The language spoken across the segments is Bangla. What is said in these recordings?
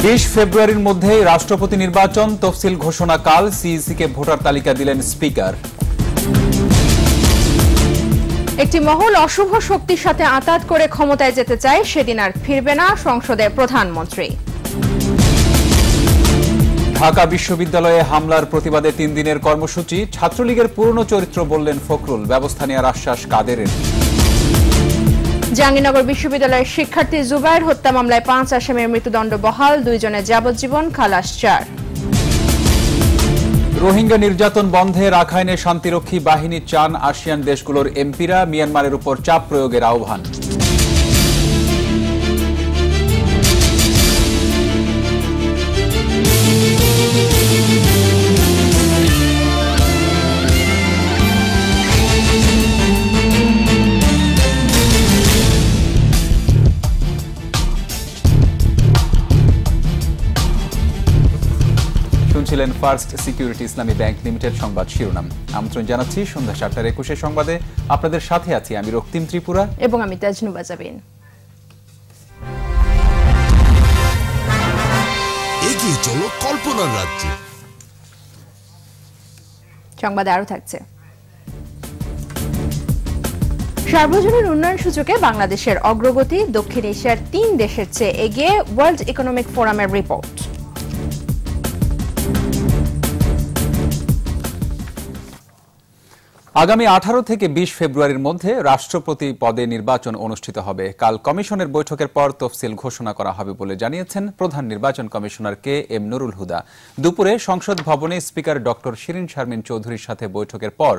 20 ফেব্রুয়ারির মধ্যেই রাষ্ট্রপতি নির্বাচন তফসিল ঘোষণাকাল সিইসিকে ভোটার তালিকা দিলেন স্পিকার। একটি মহল অশুভ শক্তির সাথে আঁতাত করে ক্ষমতায় যেতে চায়, সেদিন আর ফিরবে না সংসদের প্রধানমন্ত্রী। ঢাকা বিশ্ববিদ্যালয়ে হামলার প্রতিবাদে 3 দিনের কর্মসূচি, ছাত্রলীগের পুরনো চরিত্র বললেন ফখরুল, ব্যবস্থা নেওয়ার আশ্বাস কাদেরের। জাহাঙ্গীরনগর বিশ্ববিদ্যালয়ের শিক্ষার্থী জুবায়ের হত্যা মামলায় 5 আসামির মৃত্যুদণ্ড বহাল, 2 জনের যাবজ্জীবন, খালাস 4। রোহিঙ্গা নির্যাতন বন্ধে রাখাইনে শান্তিরক্ষী বাহিনী চান আসিয়ান দেশগুলোর এমপিরা, মিয়ানমারের উপর চাপ প্রয়োগের আহ্বান। শুনছিলেন ফার্স্ট সিকিউরিটি ইসলামী ব্যাংক লিমিটেড সংবাদ শিরোনাম। আমন্ত্রণ জানাচ্ছি সন্ধ্যা 7:21 সংবাদে। আপনাদের সাথে আছি আমি রক্তিম ত্রিপুরা এবং আমি তাজনুবা জাবিন। এগিয়ে চলো কল্পনার রাজ্যে। সংবাদে আরো থাকছে, সার্বজনীন উন্নয়ন সূচকে বাংলাদেশের অগ্রগতি দক্ষিণ এশিয়ার 3 দেশের চেয়ে এগিয়ে, ওয়ার্ল্ড ইকোনমিক ফোরামের রিপোর্ট। আগামী 18 থেকে 20 ফেব্রুয়ারির মধ্যে রাষ্ট্রপতি পদে নির্বাচন অনুষ্ঠিত হবে। কাল কমিশনের বৈঠকের পর তফসিল ঘোষণা করা হবে বলে জানিয়েছেন প্রধান নির্বাচন কমিশনার KM নুরুল হুদা। দুপুরে সংসদ ভবনে স্পিকার ডক্টর শিরিন শারমিন চৌধুরীর সাথে বৈঠকের পর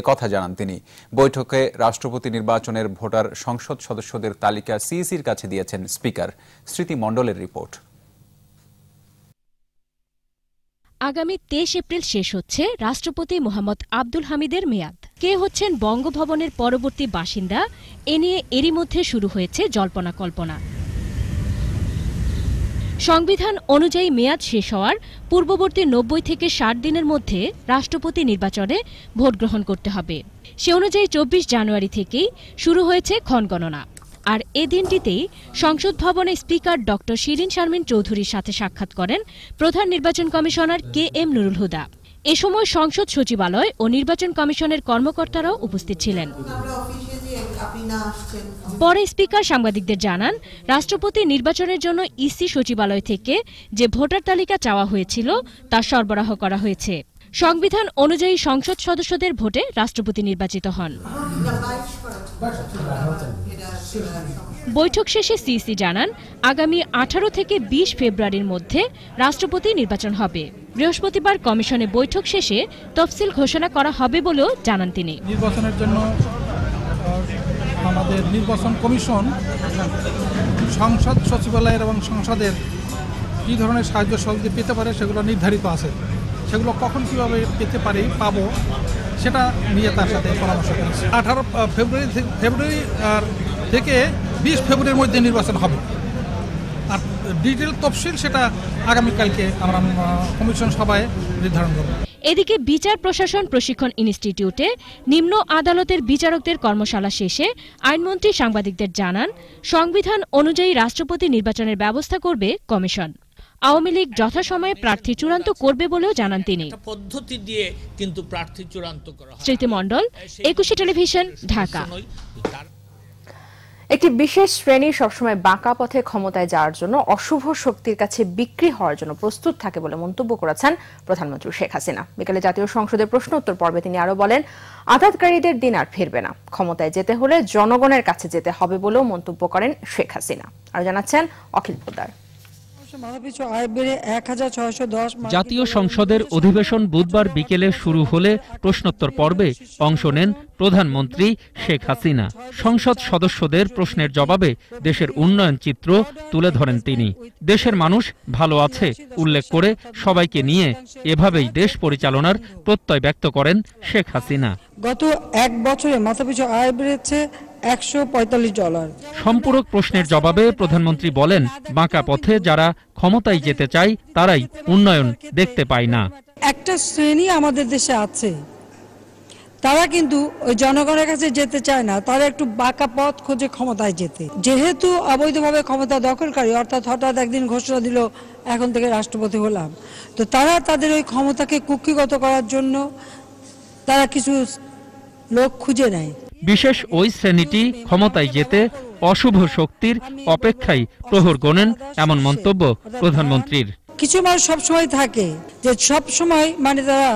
কথা জানান তিনি। বৈঠকে রাষ্ট্রপতি নির্বাচনের ভোটার সংসদ সদস্যদের তালিকা সিইসির কাছে দিয়েছেন স্পিকার। স্মৃতি মণ্ডলের রিপোর্ট। আগামী 23 এপ্রিল শেষ হচ্ছে রাষ্ট্রপতি মোহাম্মদ আব্দুল হামিদের মেয়াদ। কে হচ্ছেন বঙ্গভবনের পরবর্তী বাসিন্দা, এ নিয়ে এরই মধ্যে শুরু হয়েছে জল্পনা কল্পনা। সংবিধান অনুযায়ী মেয়াদ শেষ হওয়ার পূর্ববর্তী 90 থেকে 60 দিনের মধ্যে রাষ্ট্রপতি নির্বাচনে ভোট গ্রহণ করতে হবে। সে অনুযায়ী 24 জানুয়ারি থেকেই শুরু হয়েছে ক্ষণগণনা। আর এ দিনটিতেই সংসদ ভবনে স্পিকার ডক্টর শিরিন শারমিন চৌধুরীর সাথে সাক্ষাৎ করেন প্রধান নির্বাচন কমিশনার KM নুরুল হুদা। এ সময় সংসদ সচিবালয় ও নির্বাচন কমিশনের কর্মকর্তারাও উপস্থিত ছিলেন। পরে স্পিকার সাংবাদিকদের জানান, রাষ্ট্রপতি নির্বাচনের জন্য ইসি সচিবালয় থেকে যে ভোটার তালিকা চাওয়া হয়েছিল তা সরবরাহ করা হয়েছে। সংবিধান অনুযায়ী সংসদ সদস্যদের ভোটে রাষ্ট্রপতি নির্বাচিত হন। বৈঠক শেষে সিইসি জানান, আগামী 18 থেকে 20 ফেব্রুয়ারির মধ্যে রাষ্ট্রপতি নির্বাচন হবে। বৃহস্পতিবার কমিশনে বৈঠক শেষে তফসিল ঘোষণা করা হবে বলেও জানান তিনি। নির্বাচনের জন্য আমাদের নির্বাচন কমিশন সংসদ সচিবালয়ের এবং সংসদের কী ধরনের সাহায্য সহযোগিতা পেতে পারে সেগুলো নির্ধারিত আছে। সেগুলো কখন কীভাবে পেতে পারি পাবো সেটা নিয়ে তার সাথে পরামর্শ করেছি। 18 ফেব্রুয়ারি থেকে 20 ফেব্রুয়ারির মধ্যে নির্বাচন হবে। আর ডিটেল তফসিল সেটা আগামীকালকে আমরা কমিশন সভায় নির্ধারণ করব। এদিকে বিচার প্রশাসন প্রশিক্ষণ ইনস্টিটিউটে নিম্ন আদালতের বিচারকদের কর্মশালা শেষে আইনমন্ত্রী সাংবাদিকদের জানান, সংবিধান অনুযায়ী রাষ্ট্রপতি নির্বাচনের ব্যবস্থা করবে কমিশন। আওয়ামী লীগ যথাসময়ে প্রার্থী চূড়ান্ত করবে বলেও জানান তিনি। পদ্ধতি দিয়ে কিন্তু প্রার্থী চূড়ান্ত করা হয়। স্মৃতি মণ্ডল, 21 টেলিভিশন, ঢাকা। একটি বিশেষ শ্রেণী সবসময় বাঁকা পথে ক্ষমতায় যাওয়ার জন্য অশুভ শক্তির কাছে বিক্রি হওয়ার জন্য প্রস্তুত থাকে বলে মন্তব্য করেছেন প্রধানমন্ত্রী শেখ হাসিনা। বিকেলে জাতীয় সংসদের প্রশ্ন উত্তর পর্বে তিনি আরো বলেন, আঘাতকারীদের দিন আর ফিরবে না, ক্ষমতায় যেতে হলে জনগণের কাছে যেতে হবে বলেও মন্তব্য করেন শেখ হাসিনা। আর জানাচ্ছেন অখিল পোদ্দার। জাতীয় সংসদের অধিবেশন বুধবার বিকেলে শুরু হলে প্রশ্নোত্তর পর্বে অংশ নেন প্রধানমন্ত্রী শেখ হাসিনা। সংসদ সদস্যদের প্রশ্নের জবাবে দেশের উন্নয়ন চিত্র তুলে ধরেন তিনি। দেশের মানুষ ভালো আছে উল্লেখ করে সবাইকে নিয়ে এভাবেই দেশ পরিচালনার প্রত্যয় ব্যক্ত করেন শেখ হাসিনা। গত 1 বছরে মাথাপিছু আয় বেড়েছে $145। সম্পূরক প্রশ্নের জবাবে প্রধানমন্ত্রী বলেন, বাঁকা পথে যারা ক্ষমতায় যেতে চায় তারাই উন্নয়ন দেখতে পায় না। একটা শ্রেণী আমাদের দেশে আছে তারা কিন্তু ওই জনগণের কাছে যেতে চায় না, তারা একটু বাঁকা পথ খোঁজে ক্ষমতায় যেতে। যেহেতু অবৈধভাবে ক্ষমতা দখলকারী, অর্থাৎ হঠাৎ একদিন ঘোষণা দিল এখন থেকে রাষ্ট্রপতি হলাম, তো তারা তাদের ওই ক্ষমতাকে কুক্ষিগত করার জন্য তারা কিছু লোক খুঁজে নেয়। বিশেষ ওই শ্রেণীটি ক্ষমতায় যেতে অশুভ শক্তির অপেক্ষায় প্রহর গোনেন, এমন মন্তব্য প্রধানমন্ত্রীর। কিছু মানুষ সবসময় থাকে যে সবসময় মানে তারা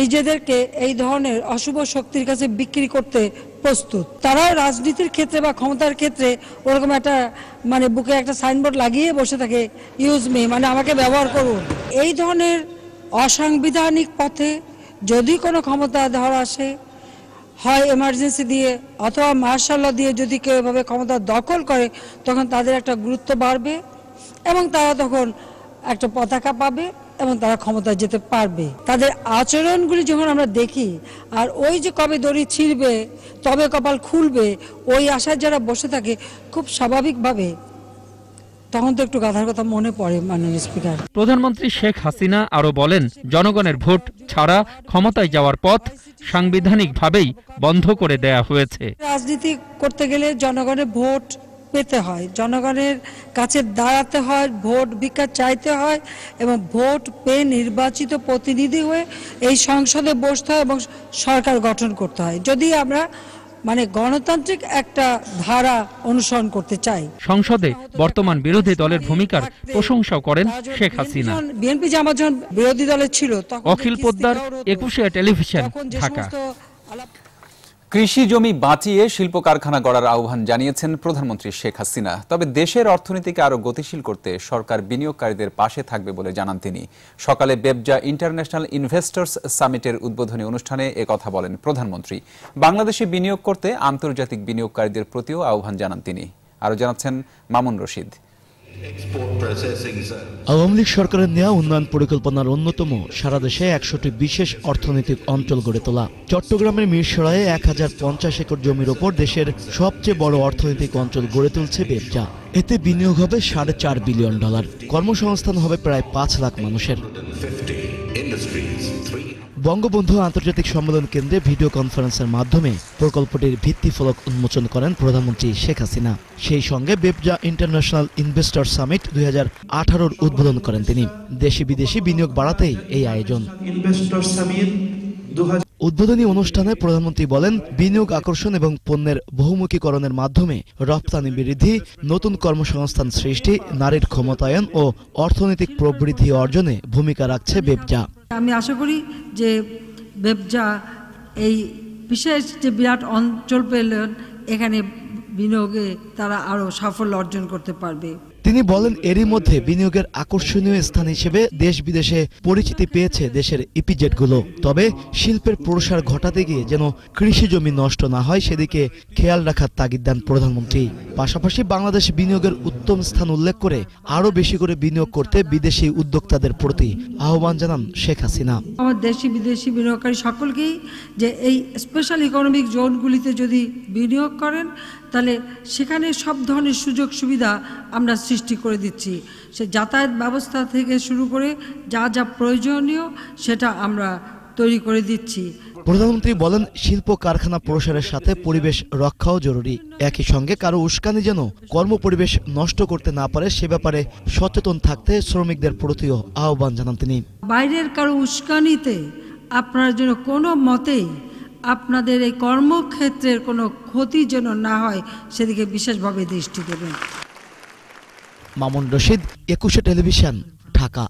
নিজেদেরকে এই ধরনের অশুভ শক্তির কাছে বিক্রি করতে প্রস্তুত। তারা রাজনীতির ক্ষেত্রে বা ক্ষমতার ক্ষেত্রে ওরকম একটা মানে বুকে একটা সাইনবোর্ড লাগিয়ে বসে থাকে, ইউজ মি, মানে আমাকে ব্যবহার করুন। এই ধরনের অসাংবিধানিক পথে যদি কোনো ক্ষমতা ধর আসে, হয় এমার্জেন্সি দিয়ে অথবা মার্শাল ল দিয়ে যদি কেউ এভাবে ক্ষমতা দখল করে, তখন তাদের একটা গুরুত্ব বাড়বে এবং তারা তখন একটা পতাকা পাবে এবং তারা ক্ষমতায় যেতে পারবে। তাদের আচরণগুলি যখন আমরা দেখি, আর ওই যে কবে দড়ি ছিঁড়বে তবে কপাল খুলবে, ওই আশায় যারা বসে থাকে, খুব স্বাভাবিকভাবে তখন তো একটু গাধার কথা মনে পড়ে। মাননীয় স্পিকার, প্রধানমন্ত্রী শেখ হাসিনা আরো বলেন, জনগণের ভোট ছাড়া ক্ষমতায় যাওয়ার পথ সাংবিধানিকভাবেই বন্ধ করে দেয়া হয়েছে। রাজনীতি করতে গেলে জনগণের ভোট পেতে হয়, জনগণের কাছে দাঁড়াতে হয়, ভোট ভিক্ষা চাইতে হয় এবং ভোট পেয়ে নির্বাচিত প্রতিনিধি হয়ে এই সংসদে বসতে হয় এবং সরকার গঠন করতে হয়, যদি আমরা মানে গণতান্ত্রিক একটা ধারা অনুসরণ করতে চাই। সংসদে বর্তমান বিরোধী দলের ভূমিকার প্রশংসাও করেন শেখ হাসিনা। বিএনপি জামাত যখন বিরোধী দলে ছিল, অখিল পোদ্দার, একুশে টেলিভিশন, ঢাকা। কৃষি জমি বাঁচিয়ে শিল্প কারখানা গড়ার আহ্বান জানিয়েছেন প্রধানমন্ত্রী শেখ হাসিনা। তবে দেশের অর্থনীতিকে আরো গতিশীল করতে সরকার বিনিয়োগকারীদের পাশে থাকবে বলে জানান তিনি। সকালে বেবজা ইন্টারন্যাশনাল ইনভেস্টর্স সামিটের উদ্বোধনী অনুষ্ঠানে একথা বলেন প্রধানমন্ত্রী। বাংলাদেশে বিনিয়োগ করতে আন্তর্জাতিক বিনিয়োগকারীদের প্রতিও আহ্বান জানান তিনি। আরো জানাচ্ছেন মামুন রশিদ। আওয়ামী লীগ সরকারের নেওয়া উন্নয়ন পরিকল্পনার অন্যতম সারা দেশে ১০০টি বিশেষ অর্থনৈতিক অঞ্চল গড়ে তোলা। চট্টগ্রামের মিরসরাইয়ে ১০৫০ একর জমির ওপর দেশের সবচেয়ে বড় অর্থনৈতিক অঞ্চল গড়ে তুলছে বেবজা। এতে বিনিয়োগ হবে $৪.৫ বিলিয়ন, কর্মসংস্থান হবে প্রায় ৫ লাখ মানুষের। বঙ্গবন্ধু আন্তর্জাতিক সম্মেলন কেন্দ্রে ভিডিও কনফারেন্সের মাধ্যমে প্রকল্পটির ভিত্তিফলক উন্মোচন করেন প্রধানমন্ত্রী শেখ হাসিনা। সেই সঙ্গে বেবজা ইন্টারন্যাশনাল ইনভেস্টর সামিট ২০১৮ উদ্বোধন করেন তিনি। দেশি বিদেশি বিনিয়োগ বাড়াতেই এই আয়োজন। উদ্বোধনী অনুষ্ঠানে প্রধানমন্ত্রী বলেন, বিনিয়োগ আকর্ষণ এবং পণ্যের বহুমুখীকরণের মাধ্যমে রপ্তানি বৃদ্ধি, নতুন কর্মসংস্থান সৃষ্টি, নারীর ক্ষমতায়ন ও অর্থনৈতিক প্রবৃদ্ধি অর্জনে ভূমিকা রাখছে বেবজা। আমি আশা করি যে বেবজা এই বিশেষ যে বিরাট অঞ্চল পেলেন, এখানে বিনিয়োগে তারা আরো সাফল্য অর্জন করতে পারবে। তিনি বলেন, এরই মধ্যে বিনিয়োগের আকর্ষণীয় স্থান হিসেবে দেশ বিদেশে পরিচিতি পেয়েছে দেশের ইপিজেডগুলো। তবে শিল্পের প্রসার ঘটাতে গিয়ে যেন কৃষি জমি নষ্ট না হয় সেদিকে খেয়াল রাখার তাগিদ দেন প্রধানমন্ত্রী। পাশাপাশি বাংলাদেশ বিনিয়োগের উত্তম স্থান উল্লেখ করে আরো বেশি করে বিনিয়োগ করতে বিদেশি উদ্যোক্তাদের প্রতি আহ্বান জানান শেখ হাসিনা। আমার দেশি বিদেশি বিনিয়োগকারী সকলকেই যে এই স্পেশাল ইকোনমিক জোনগুলিতে যদি বিনিয়োগ করেন, তাহলে সেখানে সব ধরনের সুযোগ সুবিধা আমরা সৃষ্টি করে দিচ্ছি। সে যাতায়াত ব্যবস্থা থেকে শুরু করে যা যা প্রয়োজনীয় সেটা আমরা তৈরি করে দিচ্ছি। প্রধানমন্ত্রী বলেন, শিল্প কারখানা প্রসারের সাথে পরিবেশ রক্ষাও জরুরি। একই সঙ্গে কারো উস্কানি যেন কর্মপরিবেশ নষ্ট করতে না পারে সে ব্যাপারে সচেতন থাকতে শ্রমিকদের প্রতিও আহ্বান জানান তিনি। বাইরের কারো উস্কানিতে আপনারা যেন কোনো মতেই আপনাদের এই কর্মক্ষেত্রের কোনো ক্ষতি যেন না হয় সেদিকে বিশেষভাবে দৃষ্টি দেবেন। মামুন রশিদ, একুশে টেলিভিশন, ঢাকা।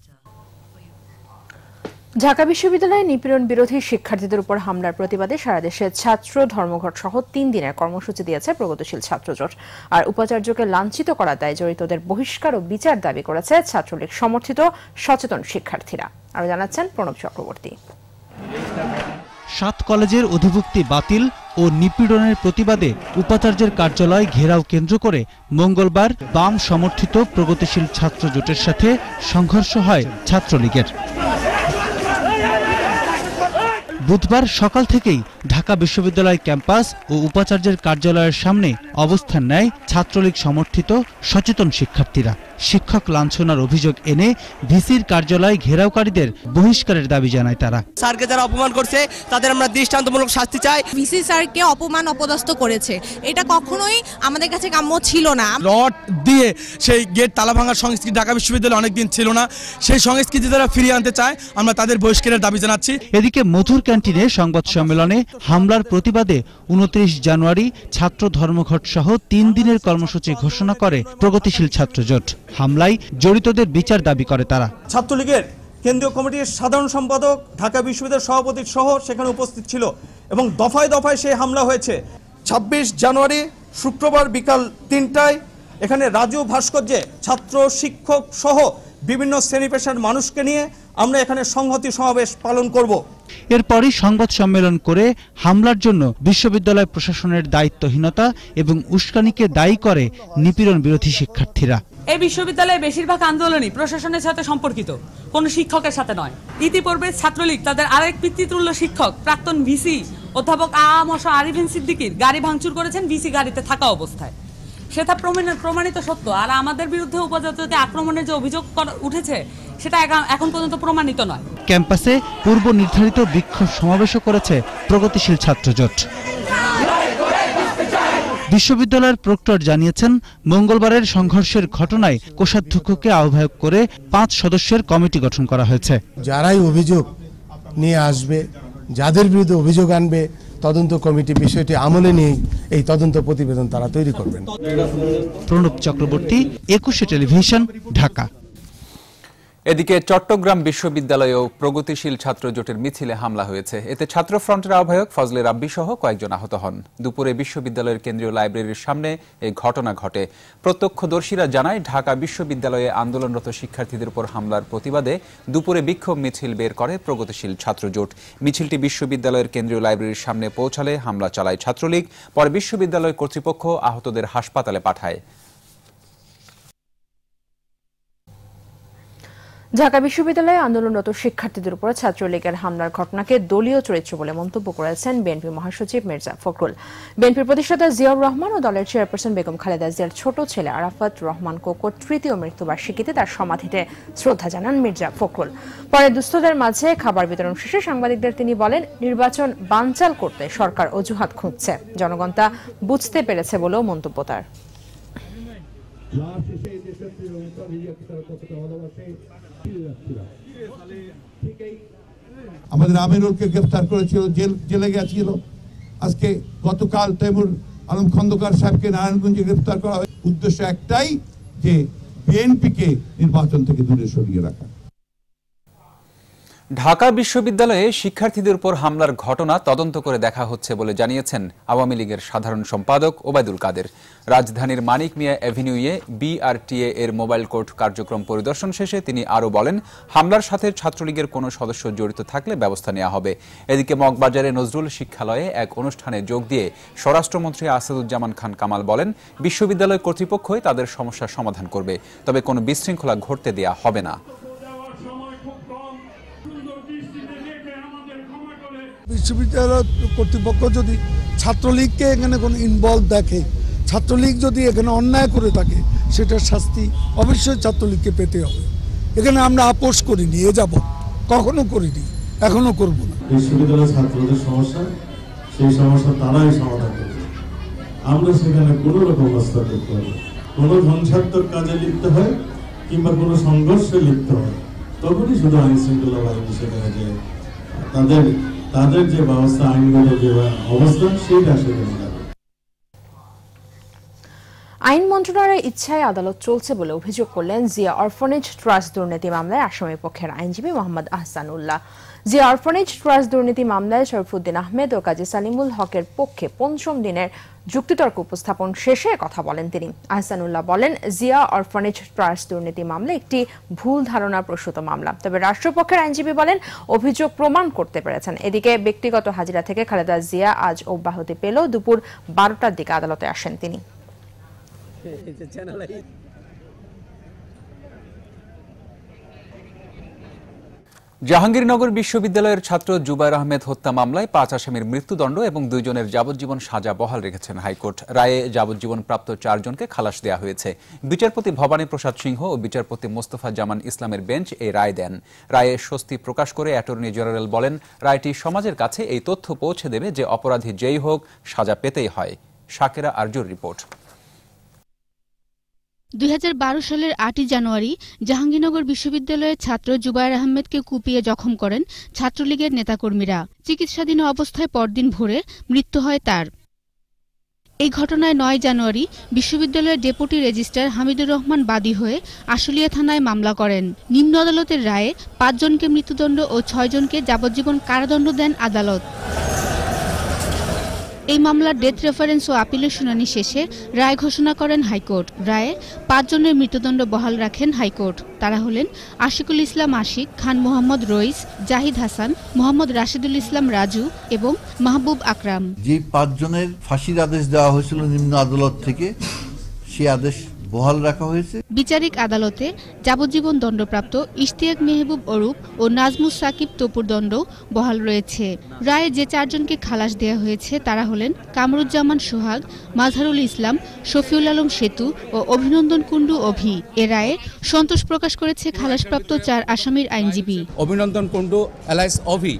ঢাকা বিশ্ববিদ্যালয়ে নিপীড়ন বিরোধী শিক্ষার্থীদের উপর হামলার প্রতিবাদে সারা দেশে ছাত্র ধর্মঘট সহ ৩ দিনের কর্মসূচি দিয়েছে প্রগতিশীল ছাত্রজোট। আর উপাচার্যকে লাঞ্ছিত করার দায়ে জড়িতদের বহিষ্কার ও বিচার দাবি করেছে ছাত্রলীগ সমর্থিত সচেতন শিক্ষার্থীরা। আরো জানাচ্ছেন প্রণব চক্রবর্তী। ৭ কলেজের অধিভুক্তি বাতিল ও নিপীড়নের প্রতিবাদে উপাচার্যের কার্যালয় ঘেরাও কেন্দ্র করে মঙ্গলবার বাম সমর্থিত প্রগতিশীল ছাত্র জোটের সাথে সংঘর্ষ হয় ছাত্রলীগের। বুধবার সকাল থেকেই ঢাকা বিশ্ববিদ্যালয় ক্যাম্পাস ও উপাচার্যের কার্যালয়ের সামনে অবস্থান নেয় ছাত্রলীগ সমর্থিত সচেতন শিক্ষার্থীরা। শিক্ষক লাঞ্ছনার অভিযোগ এনে ভিসির কার্যালয় ঘেরাওকারীদের বহিষ্কারের দাবি জানায় তারা। স্যারকে যারা অপমান করছে তাদের আমরা দৃষ্টান্তমূলক শাস্তি চাই। ভিসি স্যারকে অপমান অপদস্থ করেছে, এটা কখনোই আমাদের কাছে কাম্য ছিল না। রড দিয়ে সেই গেট তালা ভাঙার সংস্কৃতি ঢাকা বিশ্ববিদ্যালয়ে অনেকদিন ছিল না, সেই সংস্কৃতি যারা ফিরিয়ে আনতে চায় আমরা তাদের বহিষ্কারের দাবি জানাচ্ছি। এদিকে মধুর ক্যান্টিনে সংবাদ সম্মেলনে হামলার প্রতিবাদে 29 জানুয়ারি ছাত্র ধর্মঘট সহ 3 দিনের কর্মসূচি ঘোষণা করে প্রগতিশীল ছাত্রজোট। হামলায় জড়িতদের বিচার দাবি করে তারা। ছাত্রলীগের কেন্দ্রীয় কমিটির সাধারণ সম্পাদক, ঢাকা বিশ্ববিদ্যালয়ের সভাপতি সহ সেখানে উপস্থিত ছিল এবং দফায় দফায় সেই হামলা হয়েছে। 26 জানুয়ারি শুক্রবার বিকাল 3টায় এখানে রাজু ভাস্কর্যে ছাত্র, শিক্ষক সহ বিভিন্ন শ্রেণী পেশার মানুষকে নিয়ে আমরা এখানে সংহতি সমাবেশ পালন করব। এরপরই সংবাদ সম্মেলন করে হামলার জন্য বিশ্ববিদ্যালয় প্রশাসনের দায়িত্বহীনতা এবং উস্কানিকে দায়ী করে নিপীড়ন বিরোধী শিক্ষার্থীরা। এই বিশ্ববিদ্যালয়ে বেশিরভাগ আন্দোলনই প্রশাসনের সাথে সম্পর্কিত, কোনো শিক্ষকের সাথে নয়। ইতিপূর্বে ছাত্রলীগ তাদের আরেক পিতৃতুল্য শিক্ষক প্রাক্তন ভিসি অধ্যাপক আরিফিন সিদ্দিকীর গাড়ি ভাঙচুর করেছেন ভিসি গাড়িতে থাকা অবস্থায়। সেটা প্রমাণিত সত্য। আর আমাদের বিরুদ্ধে উপাচার্যকে আক্রমণের যে অভিযোগ উঠেছে সেটা এখন পর্যন্ত প্রমাণিত নয়। ক্যাম্পাসে পূর্ব নির্ধারিত বিক্ষোভ সমাবেশও করেছে প্রগতিশীল ছাত্রজোট। বিশ্ববিদ্যালয়ের প্রক্টর জানিয়েছেন, মঙ্গলবারের সংঘর্ষের ঘটনায় কোষাধ্যক্ষকে আহ্বায়ক করে 5 সদস্যের কমিটি গঠন করা হয়েছে। যারাই অভিযোগ নিয়ে আসবে, যাদের বিরুদ্ধে অভিযোগ আনবে, তদন্ত কমিটি বিষয়টি আমলে নিয়ে এই তদন্ত প্রতিবেদন তারা তৈরি করবেন। প্রণব চক্রবর্তী, 21 টেলিভিশন, ঢাকা। এদিকে চট্টগ্রাম বিশ্ববিদ্যালয়েও প্রগতিশীল ছাত্র জোটের মিছিলে হামলা হয়েছে। এতে ছাত্র ফ্রন্টের আহ্বায়ক ফজলে রাব্বি সহ কয়েকজন আহত হন। দুপুরে বিশ্ববিদ্যালয়ের কেন্দ্রীয় লাইব্রেরির সামনে এই ঘটনা ঘটে। প্রত্যক্ষদর্শীরা জানায়, ঢাকা বিশ্ববিদ্যালয়ে আন্দোলনরত শিক্ষার্থীদের উপর হামলার প্রতিবাদে দুপুরে বিক্ষোভ মিছিল বের করে প্রগতিশীল ছাত্র জোট। মিছিলটি বিশ্ববিদ্যালয়ের কেন্দ্রীয় লাইব্রেরির সামনে পৌঁছালে হামলা চালায় ছাত্রলীগ। পরে বিশ্ববিদ্যালয় কর্তৃপক্ষ আহতদের হাসপাতালে পাঠায়। ঢাকা বিশ্ববিদ্যালয়ে আন্দোলনরত শিক্ষার্থীদের উপর ছাত্রলীগের হামলার ঘটনাকে দলীয় চরিত্র বলে মন্তব্য করেছেন বিএনপি মহাসচিব মির্জা ফখরুল। বিএনপির প্রতিষ্ঠাতা জিয়াউর রহমান ও দলের চেয়ারপারসন বেগম খালেদা জিয়ার ছোট ছেলে আরাফাত রহমান কোকোর তৃতীয় মৃত্যুবার্ষিকীতে তার সমাধিতে শ্রদ্ধা জানান মির্জা ফখরুল। পরে দুস্থদের মাঝে খাবার বিতরণ শেষে সাংবাদিকদের তিনি বলেন, নির্বাচন বানচাল করতে সরকার অজুহাত খুঁজছে, জনগণ তা বুঝতে পেরেছে বলেও মন্তব্য তার। আমাদের আমিরুলকে গ্রেফতার করেছিল, জেলে গেছিল। আজকে গতকাল তৈমুর আলম খন্দকার সাহেবকে নারায়ণগঞ্জে গ্রেফতার করা হয়। উদ্দেশ্য একটাই, যে বিএনপিকে নির্বাচন থেকে দূরে সরিয়ে রাখা। ঢাকা বিশ্ববিদ্যালয়ে শিক্ষার্থীদের উপর হামলার ঘটনা তদন্ত করে দেখা হচ্ছে বলে জানিয়েছেন আওয়ামী লীগের সাধারণ সম্পাদক ওবায়দুল কাদের। রাজধানীর মানিক মিয়া অ্যাভিনিউয়ে বিআরটিএ এর মোবাইল কোর্ট কার্যক্রম পরিদর্শন শেষে তিনি আরও বলেন, হামলার সাথে ছাত্রলীগের কোনো সদস্য জড়িত থাকলে ব্যবস্থা নেওয়া হবে। এদিকে মগবাজারে নজরুল শিক্ষালয়ে এক অনুষ্ঠানে যোগ দিয়ে স্বরাষ্ট্রমন্ত্রী আসাদুজ্জামান খান কামাল বলেন, বিশ্ববিদ্যালয় কর্তৃপক্ষই তাদের সমস্যার সমাধান করবে, তবে কোনো বিশৃঙ্খলা ঘটতে দেয়া হবে না। বিশ্ববিদ্যালয় কর্তৃপক্ষ যদি ছাত্রলীগকে এখানে কোনো ইনভলভ দেখে, ছাত্রলীগ যদি এখানে অন্যায় করে থাকে, সেটার শাস্তি অবশ্যই ছাত্রলীগকে পেতে হবে। এখানে আমরা আপোষ করিনি, এ যাব কখনো করিনি, এখনো করব না। বিশ্ববিদ্যালয়ের ছাত্রদের সমস্যা, সেই সমস্যা তারাই সমাধান করবে। আমরা সেখানে কোনো রকম হস্তক্ষেপ করতে হবে, কোনো ধ্বংসাত্মক কাজে লিপ্ত হয় কিংবা কোনো সংঘর্ষে লিপ্ত হয়, তখনই শুধু আইন শৃঙ্খলা বাহিনী সেখানে যায়, তাদের যে ব্যবস্থা, আইনগত যে অবস্থা, সেইটা সেখানে যাবে। আইন মন্ত্রণালয়ের ইচ্ছায় আদালত চলছে বলে অভিযোগ করলেন জিয়া অরফানেজ ট্রাস্ট দুর্নীতি মামলায় আসামি পক্ষের আইনজীবী মোহাম্মদ আহসানুল্লাহ। জিয়া অরফানেজ ট্রাস্ট দুর্নীতি মামলায় শরফুদ্দিন আহমেদ ও কাজী সালিমুল হকের পক্ষে ৫ম দিনের যুক্তিতর্ক উপস্থাপন শেষে কথা বলেন তিনি। আহসানুল্লাহ বলেন, জিয়া অরফানেজ ট্রাস্ট দুর্নীতি মামলা একটি ভুল ধারণা প্রসূত মামলা। তবে রাষ্ট্রপক্ষের আইনজীবী বলেন, অভিযোগ প্রমাণ করতে পেরেছেন। এদিকে ব্যক্তিগত হাজিরা থেকে খালেদা জিয়া আজ অব্যাহতি পেলেও দুপুর 12টার দিকে আদালতে আসেন তিনি। জাহাঙ্গীরনগর বিশ্ববিদ্যালয়ের ছাত্র জুবায়ের আহমেদ হত্যা মামলায় 5 আসামির মৃত্যুদণ্ড এবং 2 জনের যাবজ্জীবন সাজা বহাল রেখেছেন হাইকোর্ট। রায়ে যাবজ্জীবন প্রাপ্ত 4 জনকে খালাস দেওয়া হয়েছে। বিচারপতি ভবানী প্রসাদ সিংহ ও বিচারপতি মোস্তফা জামান ইসলামের বেঞ্চ এই রায় দেন। রায়ে স্বস্তি প্রকাশ করে অ্যাটর্নি জেনারেল বলেন, রায়টি সমাজের কাছে এই তথ্য পৌঁছে দেবে যে অপরাধী যেই হোক সাজা পেতেই হয়। শাকেরা আরজুর রিপোর্ট। 2012 সালের 8 জানুয়ারি জাহাঙ্গীরনগর বিশ্ববিদ্যালয়ের ছাত্র জুবায়ের আহমেদকে কুপিয়ে জখম করেন ছাত্রলীগের নেতাকর্মীরা। চিকিৎসাধীন অবস্থায় পরদিন ভোরে মৃত্যু হয় তার। এই ঘটনায় 9 জানুয়ারি বিশ্ববিদ্যালয়ের ডেপুটি রেজিস্ট্রার হামিদুর রহমান বাদী হয়ে আশুলিয়া থানায় মামলা করেন। নিম্ন আদালতের রায়ে 5 জনকে মৃত্যুদণ্ড ও 6 জনকে যাবজ্জীবন কারাদণ্ড দেন আদালত। এই মামলার ডেথ রেফারেন্স ও আপিলের শুনানি শেষে রায় ঘোষণা করেন হাইকোর্ট। রায়ে 5 জনের মৃত্যুদণ্ড বহাল রাখেন হাইকোর্ট। তারা হলেন আশিকুল ইসলাম আশিক, খান মোহাম্মদ রইস, জাহিদ হাসান, মোহাম্মদ রাশিদুল ইসলাম রাজু এবং মাহবুব আকরাম। যে 5 জনের ফাঁসির আদেশ দেওয়া হয়েছিল নিম্ন আদালত থেকে, সেই আদেশ বহাল রাখা হয়েছে। বিচারিক আদালতে যাবজ্জীবন দণ্ডপ্রাপ্ত ইশতিয়াক মেহবুব অরূপ ও নাজমুস সাকিব তপুর দণ্ড বহাল রয়েছে। রায়ে যে 4 জনকে খালাস দেওয়া হয়েছে তারা হলেন কামরুজ্জামান সোহাগ, মাজহারুল ইসলাম, শফিউল আলম সেতু ও অভিনন্দন কুণ্ডু অভি। এ রায়ে সন্তোষ প্রকাশ করেছে খালাসপ্রাপ্ত 4 আসামির আইনজীবী। অভিনন্দন কুণ্ডু এলাইস অভি,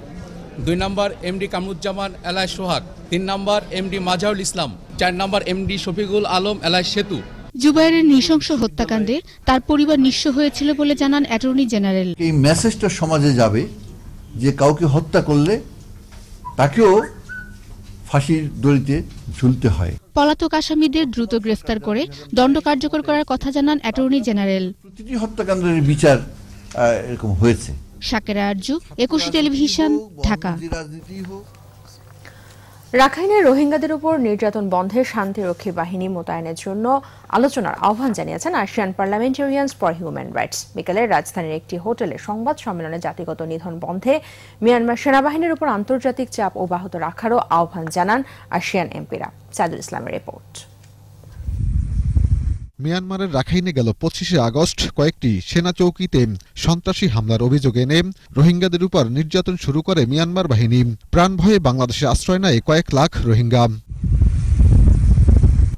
2 নম্বর এমডি কামরুজ্জামান এলাইস সোহাগ, 3 নম্বর এমডি মাজহারুল ইসলাম, 4 নম্বর এমডি শফিকুল আলম এলাইস সেতু। জুবায়েরের নৃশংস হত্যাকাণ্ডে তার পরিবার নিঃস্ব হয়েছিল বলে জানান অ্যাটর্নি জেনারেল। এই মেসেজটা সমাজে যাবে যে কাউকে হত্যা করলে তাকেও ফাঁসির দড়িতে ঝুলতে হয়। পলাতক আসামিদের দ্রুত গ্রেফতার করে দণ্ড কার্যকর করার কথা জানান অ্যাটর্নি জেনারেল। প্রতিটি হত্যাকাণ্ডের বিচার এরকম হয়েছে। শাকেরা আরজু, 21 টেলিভিশন, ঢাকা। রাখাইনে রোহিঙ্গাদের উপর নির্যাতন বন্ধে শান্তিরক্ষী বাহিনী মোতায়েনের জন্য আলোচনার আহ্বান জানিয়েছেন আসিয়ান পার্লামেন্টারিয়ানস ফর হিউম্যান রাইটস। বিকেলে রাজধানীর একটি হোটেলে সংবাদ সম্মেলনে জাতিগত নিধন বন্ধে মিয়ানমার সেনাবাহিনীর উপর আন্তর্জাতিক চাপ অব্যাহত রাখারও আহ্বান জানান আসিয়ান এমপিরা। সাইদুল ইসলামের রিপোর্ট। মিয়ানমারের রাখাইনে গেল 25শে আগস্ট কয়েকটি সেনা চৌকিতে সন্ত্রাসী হামলার অভিযোগ এনে রোহিঙ্গাদের উপর নির্যাতন শুরু করে মিয়ানমার বাহিনী। প্রাণ ভয়ে বাংলাদেশে আশ্রয় নেয় কয়েক লাখ রোহিঙ্গা।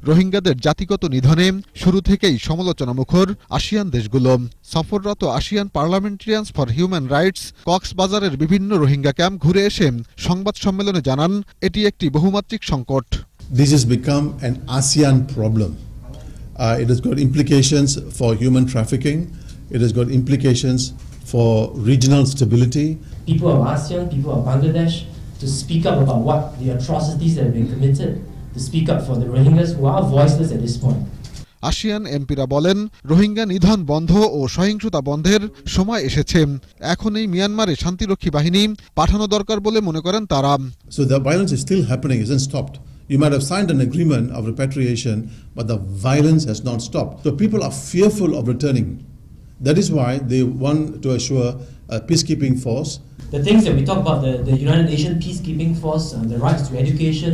রোহিঙ্গাদের জাতিগত নিধনে শুরু থেকেই সমালোচনামুখর আসিয়ান দেশগুলো। সফররত আসিয়ান পার্লামেন্টারিয়ানস ফর হিউম্যান রাইটস কক্সবাজারের বিভিন্ন রোহিঙ্গা ক্যাম্প ঘুরে এসে সংবাদ সম্মেলনে জানান, এটি একটি বহুমাত্রিক সংকট। This has become an ASEAN problem. It has got implications for human trafficking. It has got implications for regional stability. People of ASEAN, people of Bangladesh, to speak up about what the atrocities that have been committed, to speak up for the Rohingyas who are voiceless at this point. ASEAN এমপিরা বলেন, রোহিঙ্গা নিধন বন্ধ ও সহিংসতা বন্ধের সময় এসেছে। এখন এই মিয়ানমারে শান্তিরক্ষী বাহিনী পাঠানো দরকার বলে মনে করেন তারা। So the violence is still happening, isn't stopped. You might have signed an agreement of repatriation, but the violence has not stopped. So people are fearful of returning. That is why they want to assure a peacekeeping force. The things that we talk about, the United Nations peacekeeping force, the rights to education,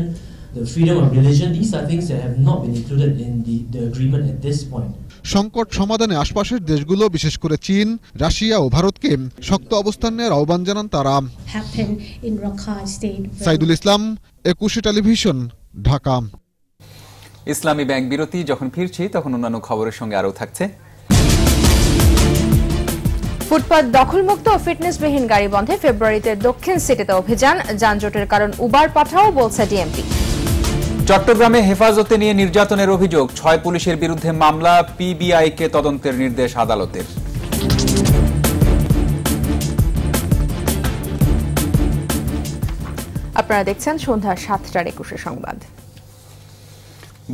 the freedom of religion, these are things that have not been included in the agreement at this point. সংকট সমাধানে আশপাশের দেশগুলো বিশেষ করে চীন, রাশিয়া ও ভারতকে শক্ত অবস্থান নেওয়ার আহ্বান জানান তারা। সাইদুল ইসলাম, 21 টেলিভিশন, ঢাকা। ইসলামী ব্যাংক বিরতি। যখন ফিরছি তখন অন্যান্য খবরের সঙ্গে আরও থাকছে। ফুটপাত দখলমুক্ত ও ফিটনেসবিহীন গাড়ি বন্ধে ফেব্রুয়ারিতে দক্ষিণ সিটিতে অভিযান। যানজটের কারণ উবার পাঠাও বলছে ডিএমপি। চট্টগ্রামে হেফাজতে নিয়ে নির্যাতনের অভিযোগ, 6 পুলিশের বিরুদ্ধে মামলা, পিবিআইকে তদন্তের নির্দেশ আদালতের। আপনারা দেখছেন সন্ধ্যা 7টার 21 সংবাদ।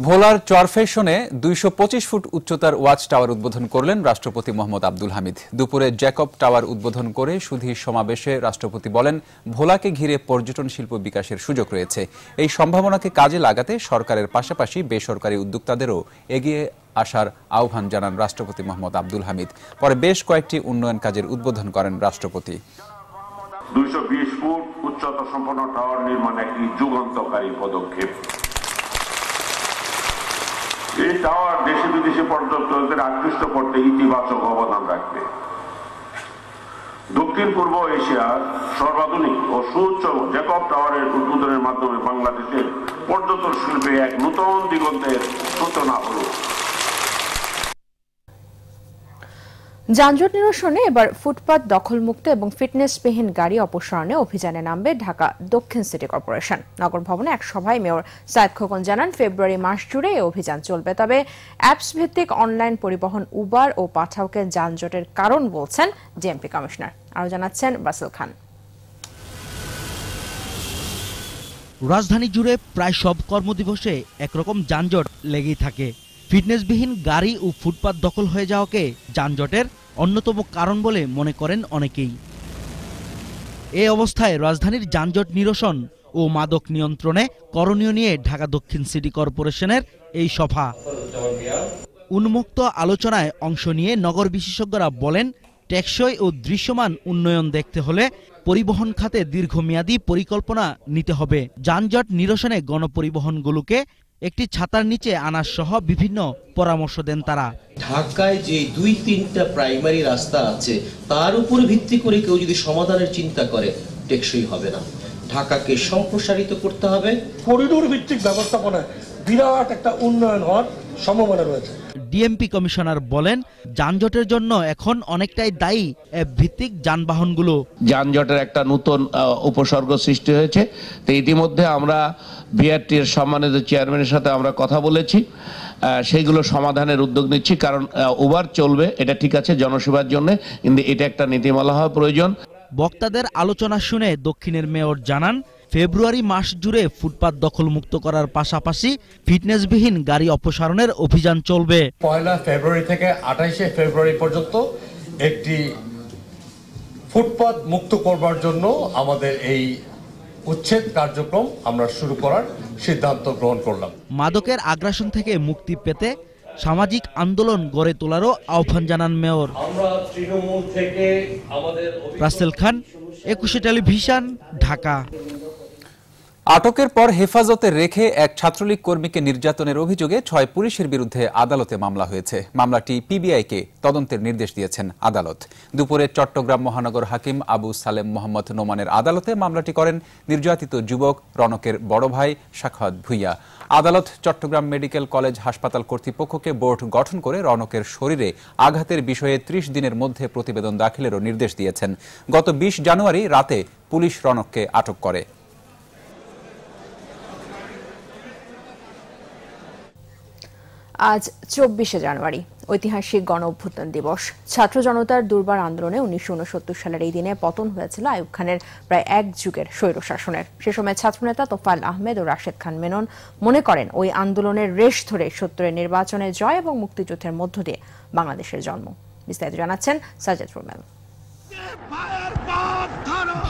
ভোলার চরফেশনে 225 ফুট উচ্চতার ওয়াচ টাওয়ার উদ্বোধন করলেন রাষ্ট্রপতি মোহাম্মদ আব্দুল হামিদ। দুপুরে জ্যাকব টাওয়ার উদ্বোধন করে সুধীর সমাবেশে রাষ্ট্রপতি বলেন, ভোলাকে ঘিরে পর্যটন শিল্প বিকাশের সুযোগ রয়েছে। এই সম্ভাবনাকে কাজে লাগাতে সরকারের পাশাপাশি বেসরকারি উদ্যোক্তাদেরও এগিয়ে আসার আহ্বান জানান রাষ্ট্রপতি মোহাম্মদ আব্দুল হামিদ। পরে বেশ কয়েকটি উন্নয়ন কাজের উদ্বোধন করেন রাষ্ট্রপতি। 220 ফুট উচ্চতা সম্পন্ন টাওয়ার নির্মাণ একটি যুগান্তকারী পদক্ষেপ। এই টাওয়ার দেশে বিদেশে পর্যটকদের আকৃষ্ট করতে ইতিবাচক অবদান রাখবে। দক্ষিণ পূর্ব এশিয়ার সর্বাধুনিক ও সুউচ্চ জ্যাকব টাওয়ারের উদ্বোধনের মাধ্যমে বাংলাদেশের পর্যটন শিল্পে এক নতুন দিগন্তের সূচনা হল। যানজট নিরসনে এবার ফুটপাত দখলমুক্ত এবং ফিটনেসবিহীন গাড়ি অপসারণে অভিযানে নামবে ঢাকা দক্ষিণ সিটি কর্পোরেশন। নগর ভবনে এক সভায় মেয়র সায়েদ খোকন জানান, ফেব্রুয়ারি মাস জুড়ে এই অভিযান চলবে। তবে অ্যাপস ভিত্তিক অনলাইন পরিবহন উবার ও পাঠাওকে যানজটের কারণ বলছেন ডিএমপি কমিশনার। আরও জানাচ্ছেন বাসেল খান। রাজধানী জুড়ে প্রায় সব কর্মদিবসে একরকম যানজট লেগেই থাকে। ফিটনেসবিহীন গাড়ি ও ফুটপাত দখল হয়ে যাওয়াকে যানজটের অন্যতম কারণ বলে মনে করেন অনেকেই। এই অবস্থায় রাজধানীর যানজট নিরসন ও মাদক নিয়ন্ত্রণে করণীয় নিয়ে ঢাকা দক্ষিণ সিটি কর্পোরেশনের এই সভা। উন্মুক্ত আলোচনায় অংশ নিয়ে নগর বিশেষজ্ঞরা বলেন, টেকসই ও দৃশ্যমান উন্নয়ন দেখতে হলে পরিবহন খাতে দীর্ঘমেয়াদী পরিকল্পনা নিতে হবে। যানজট নিরসনে গণপরিবহনগুলোকে একটি ছাতার নিচে আনার সহ বিভিন্ন পরামর্শ দেন তারা। ঢাকায় যে 2-3টা প্রাইমারি রাস্তা আছে তার উপর ভিত্তি করে কেউ যদি সমাধানের চিন্তা করে টেকসই হবে না। ঢাকাকে সম্প্রসারিত করতে হবে। করিডোর ভিত্তিক ব্যবস্থাপনায় বিরাট একটা উন্নয়ন হওয়ার সম্ভাবনা রয়েছে। ডিএমপি কমিশনার বলেন, যানজটের জন্য এখন অনেকটাই দায়ী অ্যাপ ভিত্তিক যানবাহনগুলো। যানজটের একটা নতুন উপসর্গ সৃষ্টি হয়েছে। তো ইতিমধ্যে আমরা বিআরটির সম্মানিত চেয়ারম্যানের সাথে আমরা কথা বলেছি, সেইগুলো সমাধানের উদ্যোগ নিচ্ছি। কারণ উবার চলবে, এটা ঠিক আছে জনসেবার জন্য, কিন্তু এটা একটা নীতিমালা হওয়া প্রয়োজন। বক্তাদের আলোচনা শুনে দক্ষিণের মেয়র জানান, ফেব্রুয়ারি মাস জুড়ে ফুটপাত দখলমুক্ত করার পাশাপাশি ফিটনেসবিহীন গাড়ি অপসারণের অভিযান চলবে। 1 ফেব্রুয়ারি থেকে 28 ফেব্রুয়ারি পর্যন্ত একটি ফুটপাত মুক্ত করবার জন্য আমাদের এই উচ্ছেদ কার্যক্রম আমরা শুরু করার সিদ্ধান্ত গ্রহণ করলাম। মাদকের আগ্রাসন থেকে মুক্তি পেতে সামাজিক আন্দোলন গড়ে তোলারও আহ্বান জানান মেয়র। আমরা তৃণমূল থেকে আমাদের রাসেল খান, 21 টেলিভিশন, ঢাকা। আটকের পর হেফাজতে রেখে এক ছাত্রলীগ কর্মীকে নির্যাতনের অভিযোগে 6 পুলিশের বিরুদ্ধে আদালতে মামলা হয়েছে। মামলাটি পিবিআইকে তদন্তের নির্দেশ দিয়েছেন আদালত। দুপুরে চট্টগ্রাম মহানগর হাকিম আবু সালেম মোহাম্মদ নোমানের আদালতে মামলাটি করেন নির্যাতিত যুবক রনকের বড় ভাই সাখাওয়াত ভুইয়া। আদালত চট্টগ্রাম মেডিকেল কলেজ হাসপাতাল কর্তৃপক্ষকে বোর্ড গঠন করে রনকের শরীরে আঘাতের বিষয়ে 30 দিনের মধ্যে প্রতিবেদন দাখিলেরও নির্দেশ দিয়েছেন। গত 20 জানুয়ারি রাতে পুলিশ রনককে আটক করে। আজ 24 জানুয়ারি, ঐতিহাসিক গণ অভ্যুত্থান দিবস। ছাত্র জনতার দুর্বার আন্দোলনে 1969 সালের এই দিনে পতন হয়েছিল আইয়ুব খানের প্রায় এক যুগের স্বৈরশাসনের। সে সময় ছাত্রনেতা তোফায়েল আহমেদ ও রাশেদ খান মেনন মনে করেন, ওই আন্দোলনের রেশ ধরে 70-এর নির্বাচনে জয় এবং মুক্তিযুদ্ধের মধ্য দিয়ে বাংলাদেশের জন্ম। বিস্তারিত জানাচ্ছেন সাজেদ রুমেল।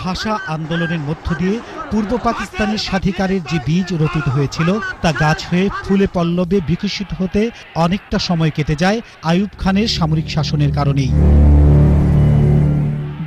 ভাষা আন্দোলনের মধ্য দিয়ে পূর্ব পাকিস্তানের স্বাধিকারের যে বীজ রোপিত হয়েছিল তা গাছ হয়ে ফুলে পল্লবে বিকশিত হতে অনেকটা সময় কেটে যায় আইয়ুব খানের সামরিক শাসনের কারণেই।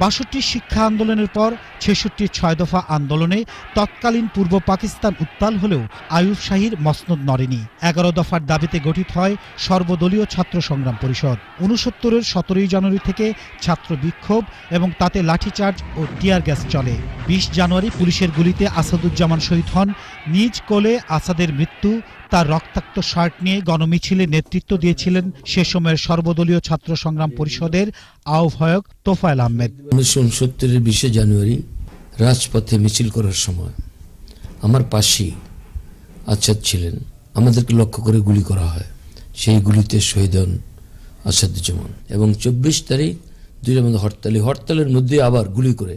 ৬২ শিক্ষা আন্দোলনের পর ৬৬ ৬ দফা আন্দোলনে তৎকালীন পূর্ব পাকিস্তান উত্তাল হলেও আইয়ুব শাহীর মসনদ নড়েনি। ১১ দফার দাবিতে গঠিত হয় সর্বদলীয় ছাত্র সংগ্রাম পরিষদ। ৬৯-এর ১৭ জানুয়ারি থেকে ছাত্র বিক্ষোভ এবং তাতে লাঠিচার্জ ও টিয়ার গ্যাস চলে। ২০ জানুয়ারি পুলিশের গুলিতে আসাদুজ্জামান শহীদ হন। নিজ কোলে আসাদের মৃত্যু, তার রক্তাক্ত শার্ট নিয়ে গণমিছিলে নেতৃত্ব দিয়েছিলেন সে সময়ের সর্বদলীয় ছাত্র সংগ্রাম পরিষদের আহ্বায়ক তোফায়েল আহমেদ। 1969-এর 20 জানুয়ারি রাজপথে মিছিল করার সময় আমার পাশেই আসাদ ছিলেন। আমাদেরকে লক্ষ্য করে গুলি করা হয়। সেই গুলিতে শহীদ হন আসাদুজ্জামান এবং 24 তারিখ 2 মধ্যে হরতালের মধ্যে আবার গুলি করে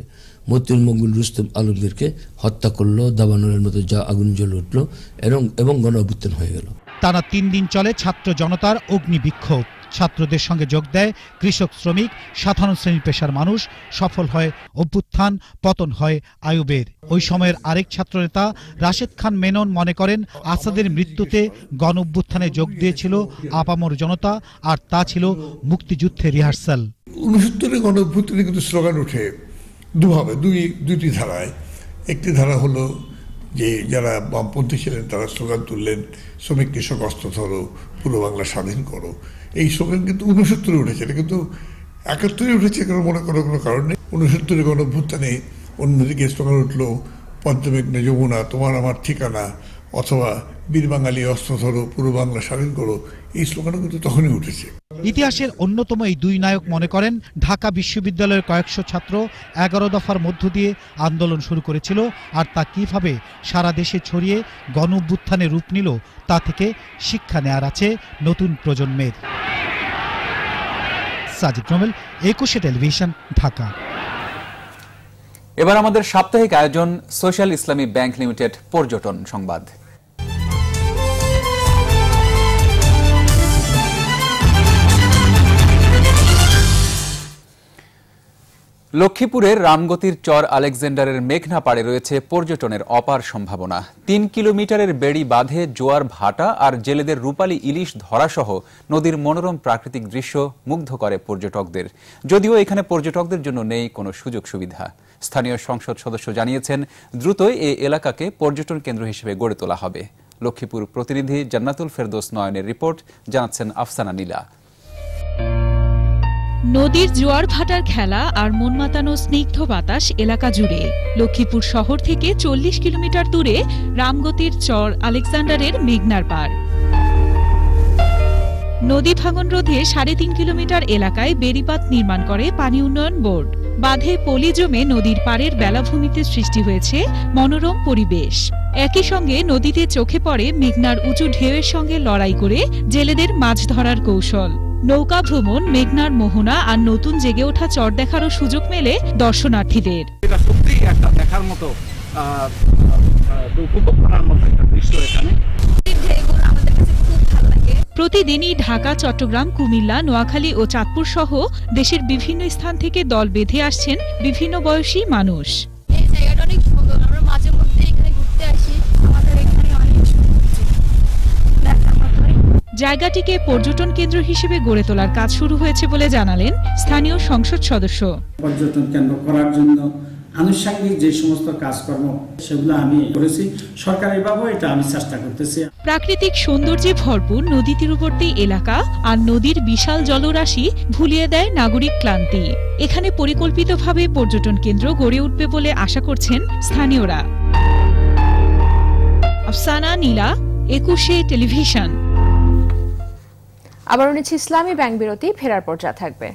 মতিউল মঙ্গল রুস্তম আলমগীরকে হত্যা করলো। দাবানলের মতো যা আগুন জ্বলে উঠল এবং গণ অভ্যুত্থান হয়ে গেল। টানা 3 দিন চলে ছাত্র জনতার অগ্নি বিক্ষোভ। ছাত্রদের সঙ্গে যোগ দেয় কৃষক, শ্রমিক, সাধারণ শ্রেণীর পেশার মানুষ। সফল হয় অভ্যুত্থান, পতন হয় আইয়ুবের। ওই সময়ের আরেক ছাত্রনেতা রাশেদ খান মেনন মনে করেন, আসাদের মৃত্যুতে গণ অভ্যুত্থানে যোগ দিয়েছিল আপামর জনতা, আর তা ছিল মুক্তিযুদ্ধের রিহার্সাল। 69-এর গণ অভ্যুত্থানে কিন্তু স্লোগান ওঠে দুভাবে, দুইটি ধারায়। একটি ধারা হলো যে যারা বামপন্থী ছিলেন তারা স্লোগান তুললেন, শ্রমিক কৃষক অস্ত্র ধরো, পুরো বাংলা স্বাধীন করো। এই স্লোগান কিন্তু 69-এ উঠেছে। এটা কিন্তু 71 উঠেছে কোনো মনে করার কোনো কারণ নেই। 69 কোনো অভ্যুত্থানে অন্যদিকে স্লোগান উঠলো পদ্মমেঘনা যমুনা তোমার আমার ঠিকানা, অথবা বীর বাঙালি অস্ত্র ধরো, পূর্ব বাংলা স্বাধীন করো, এই স্লোগানও কিন্তু তখনই উঠেছে। ইতিহাসের অন্যতম এই দুই নায়ক মনে করেন ঢাকা বিশ্ববিদ্যালয়ের কয়েকশো ছাত্র 11 দফার মধ্য দিয়ে আন্দোলন শুরু করেছিল, আর তা কিভাবে সারা দেশে ছড়িয়ে গণ অভ্যুত্থানে রূপ নিল তা থেকে শিক্ষা নেয়ার আছে নতুন প্রজন্মের। Sajid Rommel, 21 television, Dhaka. এবার আমাদের সাপ্তাহিক আয়োজন সোশ্যাল ইসলামী ব্যাংক লিমিটেড পর্যটন সংবাদ। লক্ষ্মীপুরের রামগতির চর আলেকজান্ডারের মেঘনা পাড়ে রয়েছে পর্যটনের অপার সম্ভাবনা। 3 কিলোমিটারের বেড়ি বাঁধে জোয়ার ভাটা আর জেলেদের রূপালী ইলিশ ধরাসহ নদীর মনোরম প্রাকৃতিক দৃশ্য মুগ্ধ করে পর্যটকদের। যদিও এখানে পর্যটকদের জন্য নেই কোনো সুযোগ সুবিধা। স্থানীয় সংসদ সদস্য জানিয়েছেন দ্রুতই এই এলাকাকে পর্যটন কেন্দ্র হিসেবে গড়ে তোলা হবে। লক্ষ্মীপুর প্রতিনিধি জান্নাতুল ফেরদৌস নয়নের রিপোর্ট, জানাচ্ছেন আফসানা নীলা। নদীর জোয়ার ভাটার খেলা আর মন মাতানো স্নিগ্ধ বাতাস এলাকা জুড়ে। লক্ষ্মীপুর শহর থেকে 40 কিলোমিটার দূরে রামগতির চর আলেকজান্ডারের মেঘনার পাড়। নদী ভাঙন রোধে 3.5 কিলোমিটার এলাকায় বেড়িবাঁধ নির্মাণ করে পানি উন্নয়ন বোর্ড। বাঁধে পলি জমে নদীর পাড়ের বেলাভূমিতে সৃষ্টি হয়েছে মনোরম পরিবেশ। একই সঙ্গে নদীতে চোখে পড়ে মেঘনার উঁচু ঢেউয়ের সঙ্গে লড়াই করে জেলেদের মাছ ধরার কৌশল। নৌকা ভ্রমণ, মেঘনার মোহনা আর নতুন জেগে ওঠা চর দেখারও সুযোগ মেলে দর্শনার্থীদের। এটা সত্যি একটা দেখার মতো, উপভোগ করার মতো একটা দৃশ্য এখানে। প্রতিদিনই ঢাকা, চট্টগ্রাম, কুমিল্লা, নোয়াখালী ও চাঁদপুর সহ দেশের বিভিন্ন স্থান থেকে দল বেঁধে আসছেন বিভিন্ন বয়সী মানুষ। এই জায়গাটা অনেক সুন্দর, আমরা মাঝে মধ্যে এখানে ঘুরতে আসি, আমাদের এখানে অনেক সুন্দর দেখার মতো। জায়গাটিকে পর্যটন কেন্দ্র হিসেবে গড়ে তোলার কাজ শুরু হয়েছে বলে জানালেন স্থানীয় সংসদ সদস্য। পর্যটন কেন্দ্র করার জন্য আনুষঙ্গিক যে সমস্ত কাজকর্ম সেগুলো আমি করেছি, সরকারিভাবেও এটা আমি চেষ্টা করতেছি। প্রাকৃতিক সৌন্দর্যে ভরপুর নদী তীরবর্তী এলাকা আর নদীর বিশাল জলরাশি ভুলিয়ে দেয় নাগরিক ক্লান্তি। এখানে পরিকল্পিতভাবে পর্যটন কেন্দ্র গড়ে উঠবে বলে আশা করছেন স্থানীয়রা। আফসানা নীলা, 21 টেলিভিশন। আবারও নিচ্ছি ইসলামী ব্যাংক বিরতি, ফেরার পর যা থাকবে।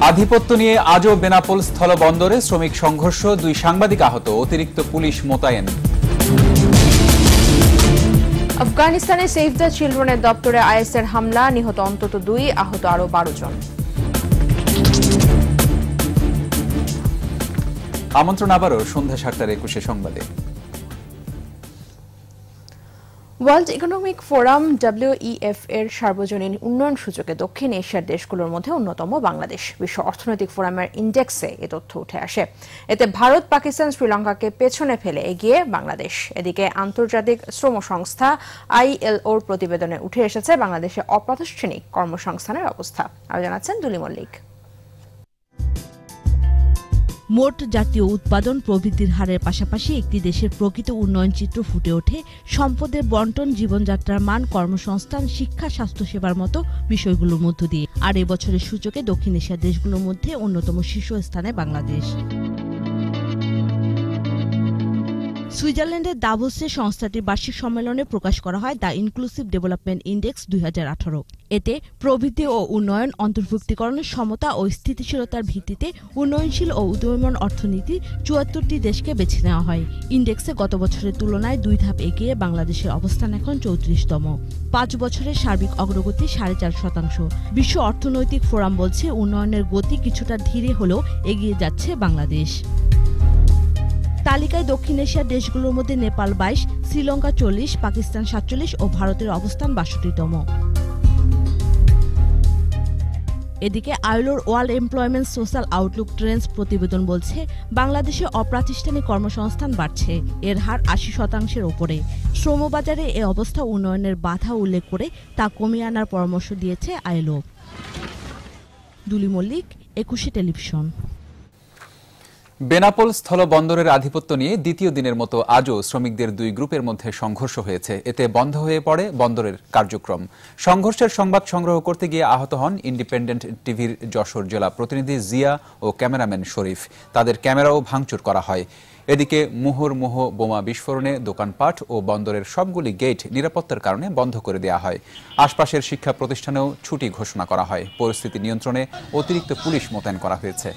আধিপত্য নিয়ে আজও বেনাপোল স্থলবন্দরে শ্রমিক সংঘর্ষ, 2 সাংবাদিক আহত, অতিরিক্ত পুলিশ মোতায়েন। আফগানিস্তানে সেভ দ্য চিলড্রেনের দপ্তরে আইএসের হামলা, নিহত অন্তত 2, আহত আরও 12 জন। আমন্ত্রণ আবারও সন্ধ্যা 7টার 21 সংবাদে। ওয়ার্ল্ড ইকোনমিক ফোরাম WEF এর সার্বজনীন উন্নয়ন সূচকে দক্ষিণ এশিয়ার দেশগুলোর মধ্যে অন্যতম বাংলাদেশ। বিশ্ব অর্থনৈতিক ফোরামের ইন্ডেক্সে এ তথ্য উঠে আসে। এতে ভারত, পাকিস্তান, শ্রীলঙ্কাকে পেছনে ফেলে এগিয়ে বাংলাদেশ। এদিকে আন্তর্জাতিক শ্রম সংস্থা ILOর প্রতিবেদনে উঠে এসেছে বাংলাদেশে অপ্রাতিষ্ঠানিক কর্মসংস্থানের অবস্থা। আরো জানাচ্ছেন দুলি মল্লিক। মোট জাতীয় উৎপাদন প্রবৃদ্ধির হারের পাশাপাশি একটি দেশের প্রকৃত উন্নয়ন চিত্র ফুটে ওঠে সম্পদের বন্টন, জীবনযাত্রার মান, কর্মসংস্থান, শিক্ষা, স্বাস্থ্যসেবার মতো বিষয়গুলোর মধ্য দিয়ে। আর এবছরের সূচকে দক্ষিণ এশিয়ার দেশগুলোর মধ্যে অন্যতম শীর্ষস্থানে বাংলাদেশ। সুইজারল্যান্ডের দাভোসে সংস্থাটির বার্ষিক সম্মেলনে প্রকাশ করা হয় দ্য ইনক্লুসিভ ডেভেলপমেন্ট ইন্ডেক্স 2018। এতে প্রবৃদ্ধি ও উন্নয়ন, অন্তর্ভুক্তিকরণ, সমতা ও স্থিতিশীলতার ভিত্তিতে উন্নয়নশীল ও উদীয়মান অর্থনীতির 74টি দেশকে বেছে নেওয়া হয়। ইন্ডেক্সে গত বছরের তুলনায় 2 ধাপ এগিয়ে বাংলাদেশের অবস্থান এখন 34তম। 5 বছরের সার্বিক অগ্রগতি 4.5%। বিশ্ব অর্থনৈতিক ফোরাম বলছে উন্নয়নের গতি কিছুটা ধীরে হলেও এগিয়ে যাচ্ছে বাংলাদেশ। তালিকায় দক্ষিণ এশিয়ার দেশগুলোর মধ্যে নেপাল 22, শ্রীলঙ্কা 40, পাকিস্তান 47 ও ভারতের অবস্থান 62তম। এদিকে আইলোর world employment social outlook trends প্রতিবেদন বলছে বাংলাদেশে অপ্রাতিষ্ঠানিক কর্মসংস্থান বাড়ছে, এর হার 80%-এর ওপরে। শ্রমবাজারে এ অবস্থা উন্নয়নের বাধা উল্লেখ করে তা কমিয়ে আনার পরামর্শ দিয়েছে আইলো। দুলি মল্লিক, 21 টেলিভিশন। বেনাপোল স্থলবন্দরের আধিপত্য নিয়ে দ্বিতীয় দিনের মতো আজও শ্রমিকদের দুই গ্রুপের মধ্যে সংঘর্ষ হয়েছে। এতে বন্ধ হয়ে পড়ে বন্দরের কার্যক্রম। সংঘর্ষের সংবাদ সংগ্রহ করতে গিয়ে আহত হন ইন্ডিপেন্ডেন্ট টিভির যশোর জেলা প্রতিনিধি জিয়া ও ক্যামেরাম্যান শরীফ। তাদের ক্যামেরাও ভাঙচুর করা হয়। এদিকে মুহুর্মুহু বোমা বিস্ফোরণে দোকানপাট ও বন্দরের সবগুলি গেট নিরাপত্তার কারণে বন্ধ করে দেওয়া হয়। আশপাশের শিক্ষা প্রতিষ্ঠানেও ছুটি ঘোষণা করা হয়। পরিস্থিতি নিয়ন্ত্রণে অতিরিক্ত পুলিশ মোতায়েন করা হয়েছে।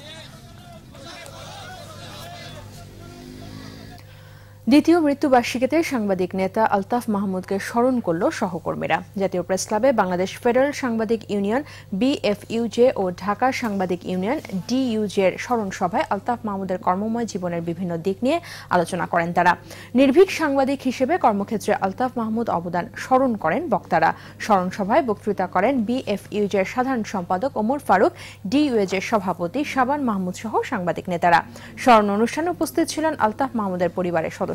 দ্বিতীয় মৃত্যুবার্ষিকীতে সাংবাদিক নেতা আলতাফ মাহমুদকে স্মরণ করল সহকর্মীরা। জাতীয় প্রেস ক্লাবে বাংলাদেশ ফেডারেল সাংবাদিক ইউনিয়ন BFUJ ও ঢাকা সাংবাদিক ইউনিয়ন DUJ এর স্মরণ সভায় আলতাফ মাহমুদের কর্মময় জীবনের বিভিন্ন দিক নিয়ে আলোচনা করেন তারা। নির্ভীক সাংবাদিক হিসেবে কর্মক্ষেত্রে আলতাফ মাহমুদ অবদান স্মরণ করেন বক্তারা। স্মরণ সভায় বক্তৃতা করেন BFUJ এর সাধারণ সম্পাদক ওমর ফারুক, DUJ এর সভাপতি শাবান মাহমুদ সহ সাংবাদিক নেতারা। স্মরণ অনুষ্ঠানে উপস্থিত ছিলেন আলতাফ মাহমুদের পরিবারের সদস্যরাও।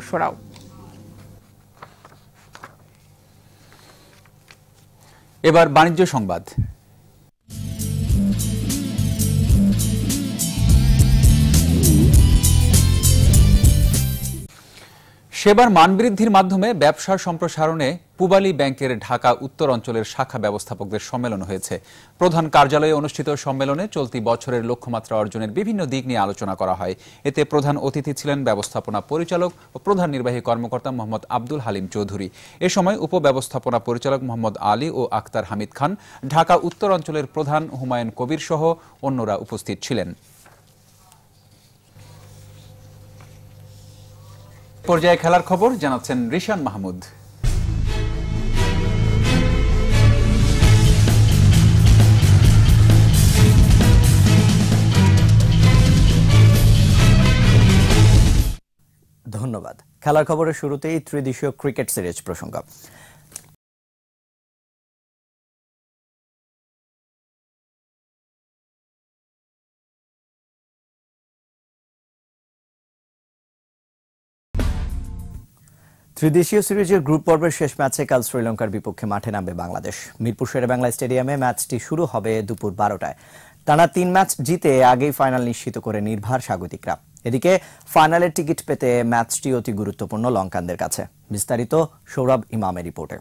এবার বাণিজ্য সংবাদ। সেবার মান বৃদ্ধির মাধ্যমে ব্যবসার সম্প্রসারণে পূবালী ব্যাংকের ঢাকা উত্তর অঞ্চলের শাখা ব্যবস্থাপকদের সম্মেলন হয়েছে। প্রধান কার্যালয়ে অনুষ্ঠিত সম্মেলনে চলতি বছরের লক্ষ্যমাত্রা অর্জনের বিভিন্ন দিক নিয়ে আলোচনা করা হয়। এতে প্রধান অতিথি ছিলেন ব্যবস্থাপনা পরিচালক ও প্রধান নির্বাহী কর্মকর্তা মোহাম্মদ আব্দুল হালিম চৌধুরী। এ সময় উপব্যবস্থাপনা পরিচালক মোহাম্মদ আলী ও আক্তার হামিদ খান, ঢাকা উত্তর অঞ্চলের প্রধান হুমায়ুন কবির সহ অন্যরা উপস্থিত ছিলেন। পর্যায়ে খেলার খবর জানাচ্ছেন রিশান মাহমুদ। ধন্যবাদ। খেলার খবরের শুরুতেই ত্রিদেশীয় ক্রিকেট সিরিজ প্রসঙ্গ। ত্রিদেশীয় সিরিজের গ্রুপ পর্বের শেষ ম্যাচে কাল শ্রীলঙ্কার বিপক্ষে মাঠে নামবে বাংলাদেশ। মিরপুর শেরেবাংলা স্টেডিয়ামে ম্যাচটি শুরু হবে দুপুর 12টায়। টানা 3 ম্যাচ জিতে আগেই ফাইনাল নিশ্চিত করে নির্ভার স্বাগতিকরা। এদিকে ফাইনালের টিকিট পেতে ম্যাচটি অতি গুরুত্বপূর্ণ লঙ্কানদের কাছে। বিস্তারিত সৌরভ ইমামের রিপোর্টে।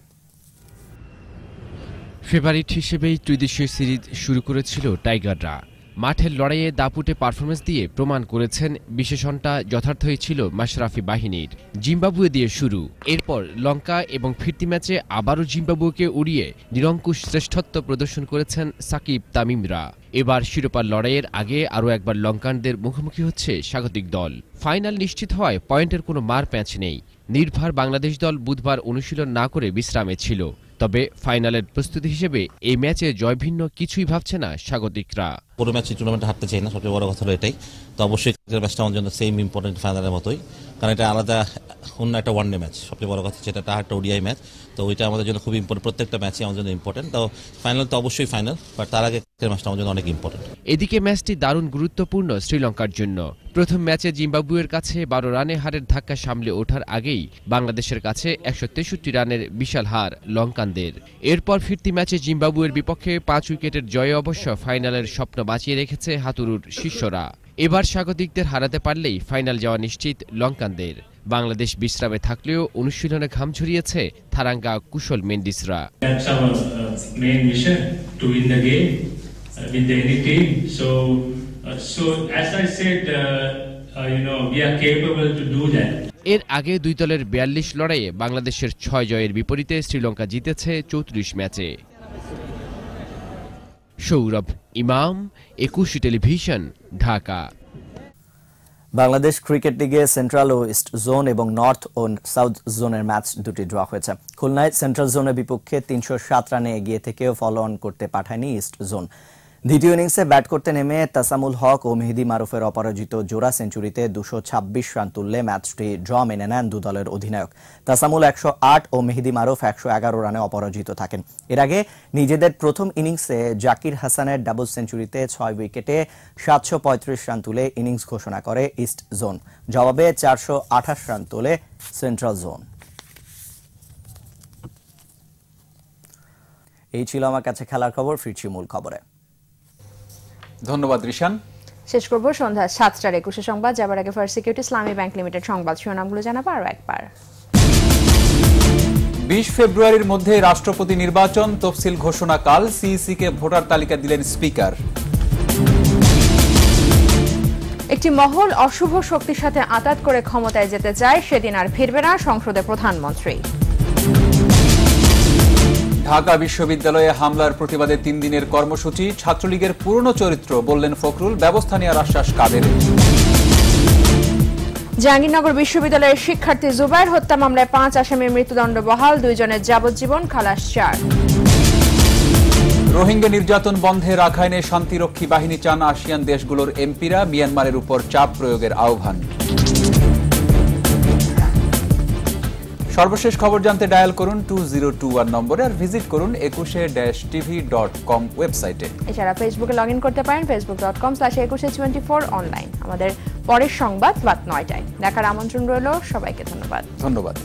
ফেভারিট হিসেবেই ত্রিদেশীয় সিরিজ শুরু করেছিল টাইগাররা। মাঠের লড়াইয়ে দাপুটে পারফরমেন্স দিয়ে প্রমাণ করেছেন বিশেষণটা যথার্থই ছিল মাশরাফি বাহিনীর। জিম্বাবুয়ে দিয়ে শুরু, এরপর লঙ্কা এবং ফিরতি ম্যাচে আবারও জিম্বাবুয়েকে উড়িয়ে নিরঙ্কুশ শ্রেষ্ঠত্ব প্রদর্শন করেছেন সাকিব তামিমরা। এবার শিরোপার লড়াইয়ের আগে আরও একবার লঙ্কানদের মুখোমুখি হচ্ছে স্বাগতিক দল। ফাইনাল নিশ্চিত হওয়ায় পয়েন্টের কোনো মার প্যাঁচ নেই। নির্ভার বাংলাদেশ দল বুধবার অনুশীলন না করে বিশ্রামে ছিল। তবে ফাইনালের প্রস্তুতি হিসেবে এই ম্যাচে জয়ভিন্ন কিছুই ভাবছে না স্বাগতিকরা। পুরো ম্যাচ টুর্নামেন্টে হারতে চাই না, সবচেয়ে বড় কথা হলো এটাই। তো অবশ্যই ম্যাচটা আমার জন্য সেম ইম্পর্টেন্ট ফাইনালের মতোই, কারণ এটা আলাদা অন্য একটা ওয়ানডে ম্যাচ। সবচেয়ে বড় কথা যেটা একটা ওডিআই ম্যাচ, তো ওইটা আমাদের জন্য খুব ইম্পর্টেন্ট। প্রত্যেকটা ম্যাচই আমার জন্য ইম্পর্টেন্ট। তো ফাইনাল তো অবশ্যই ফাইনাল, বাট তার আগে ম্যাচটা আমার জন্য অনেক ইম্পর্টেন্ট। এদিকে ম্যাচটি দারুণ গুরুত্বপূর্ণ শ্রীলঙ্কার জন্য। প্রথম ম্যাচে জিম্বাবুয়ের কাছে 12 রানে হারের ধাক্কা সামলে ওঠার আগেই বাংলাদেশের কাছে 163 রানের বিশাল হার লঙ্কানদের। এরপর ফিরতি ম্যাচে জিম্বাবুয়ের বিপক্ষে 5 উইকেটের জয়ে অবশ্য ফাইনালের স্বপ্ন বাঁচিয়ে রেখেছে হাতুরুর শিষ্যরা। এবার স্বাগতিকদের হারাতে পারলেই ফাইনাল যাওয়া নিশ্চিত লঙ্কানদের। বাংলাদেশ বিশ্রামে থাকলেও অনুশীলনে ঘাম ঝরিয়েছে থারাঙ্গা কুশল মেন্ডিসরা। এর আগে দুই দলের 42 লড়াইয়ে বাংলাদেশের 6 জয়ের বিপরীতে শ্রীলঙ্কা জিতেছে 34 ম্যাচে। সৌরভ ইমাম, একুশে টেলিভিশন, ঢাকা। বাংলাদেশ ক্রিকেট লিগে সেন্ট্রাল ও ইস্ট জোন এবং নর্থ ও সাউথ জোনের ম্যাচ দুটি ড্র হয়েছে। খুলনায় সেন্ট্রাল জোনের বিপক্ষে 307 রানে এগিয়ে থেকেও ফলো অন করতে পাঠায়নি ইস্ট জোন। দ্বিতীয় ইনিংসে ব্যাট করতে নেমে তাসামুল হক ও মেহেদী মারুফের অপরাজিত জোড়া সেঞ্চুরিতে 226 রান তুললে ম্যাচটি ড্র মেনে নেন দু দলের অধিনায়ক। তাসামুল 108 ও মেহেদী মারুফ 111 রানে অপরাজিত থাকেন। এর আগে নিজেদের প্রথম ইনিংসে জাকির হাসানের ডাবল সেঞ্চুরিতে 6 উইকেটে 735 রান তুলে ইনিংস ঘোষণা করে ইস্ট জোন। জবাবে 428 রান তোলে সেন্ট্রাল জোন। এই ছিল আমার কাছে খেলার খবর। ফিরছি মূল খবরে। ধন্যবাদ রিশান। শেষ করব সন্ধ্যা 7টার 21 সংবাদ। যাবার আগে ফার্স্ট সিকিউরিটি ইসলামী ব্যাংক লিমিটেড সংবাদ শিরোনামগুলো জানাবো আরো একবার। 20 ফেব্রুয়ারির মধ্যে রাষ্ট্রপতি নির্বাচন, তফসিল ঘোষণা কাল। সিইসি কে ভোটার তালিকা দিলেন স্পিকার। একটি মহল অশুভ শক্তির সাথে আঁতাত করে ক্ষমতায় যেতে চায়, সেদিন আর ফিরবে না সংসদে প্রধানমন্ত্রী। ঢাকা বিশ্ববিদ্যালয়ে হামলার প্রতিবাদে 3 দিনের কর্মসূচি। ছাত্রলীগের পুরনো চরিত্র বললেন ফখরুল, ব্যবস্থা নেওয়ার আশ্বাস কাদেরের। জাহাঙ্গীরনগর বিশ্ববিদ্যালয়ের শিক্ষার্থী জুবাইর হত্যা মামলায় 5 আসামির মৃত্যুদণ্ড বহাল, 2 জনের যাবজ্জীবন, খালাস 4। রোহিঙ্গা নির্যাতন বন্ধে রাখাইনে শান্তিরক্ষী বাহিনী চান আসিয়ান দেশগুলোর এমপিরা। মিয়ানমারের উপর চাপ প্রয়োগের আহ্বান। সর্বশেষ খবর জানতে ডায়াল করুন 2021 নম্বরে আর ভিজিট করুন 21-tv.com ওয়েবসাইটে। এছাড়া ফেসবুকে লগ ইন করতে পারেন facebook.com/2124 অনলাইন। আমাদের পরের সংবাদ রাত 9টায় দেখার আমন্ত্রণ রইল। সবাইকে ধন্যবাদ।